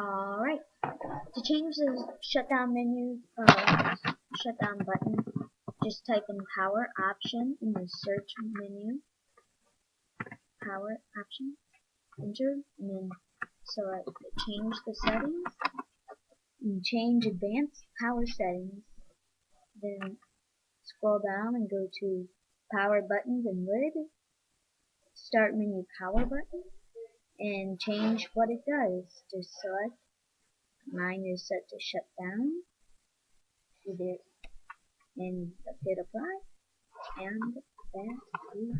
Alright, to change the shutdown menu, shutdown button, just type in power option in the search menu, power option, enter, and then select change the settings, and change advanced power settings, then scroll down and go to power buttons and lid, start menu power button, and change what it does. Just select, mine is set to shut down, and hit apply, and that is